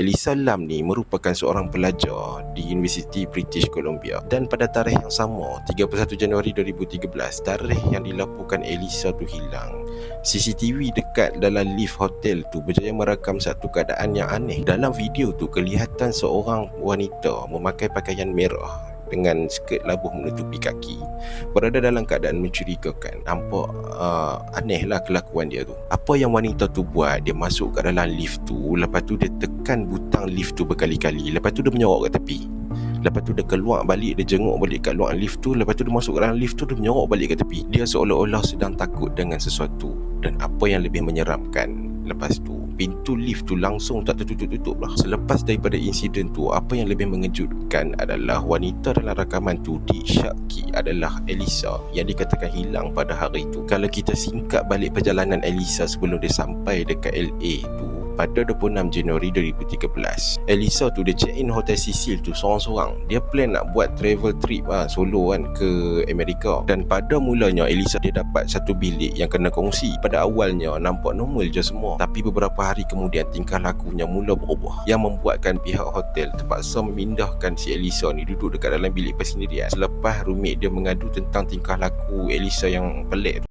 Elisa Lam ni merupakan seorang pelajar di Universiti British Columbia, dan pada tarikh yang sama, 31 Januari 2013, tarikh yang dilaporkan Elisa tu hilang, CCTV dekat dalam lift hotel tu berjaya merakam satu keadaan yang aneh. Dalam video tu kelihatan seorang wanita memakai pakaian merah dengan skirt labuh menutupi kaki, berada dalam keadaan mencurigakan. Nampak aneh lah kelakuan dia tu. Apa yang wanita tu buat, dia masuk kat dalam lift tu, lepas tu dia tekan butang lift tu berkali-kali, lepas tu dia menyorok ke tepi, lepas tu dia keluar balik, dia jenguk balik kat luar lift tu, lepas tu dia masuk ke dalam lift tu, dia menyorok balik ke tepi. Dia seolah-olah sedang takut dengan sesuatu. Dan apa yang lebih menyeramkan, lepas tu pintu lift tu langsung tak tertutup-tutup lah. Selepas daripada insiden tu, apa yang lebih mengejutkan adalah wanita dalam rakaman tu disyaki adalah Elisa yang dikatakan hilang pada hari tu. Kalau kita singkat balik perjalanan Elisa sebelum dia sampai dekat LA tu, pada 26 Januari 2013, Elisa tu dia check in hotel Cecil tu seorang-seorang. Dia plan nak buat travel trip solo kan ke Amerika. Dan pada mulanya Elisa dia dapat satu bilik yang kena kongsi. Pada awalnya nampak normal je semua, tapi beberapa hari kemudian tingkah lakunya mula berubah, yang membuatkan pihak hotel terpaksa memindahkan si Elisa ni duduk dekat dalam bilik persendirian selepas roommate dia mengadu tentang tingkah laku Elisa yang pelik tu.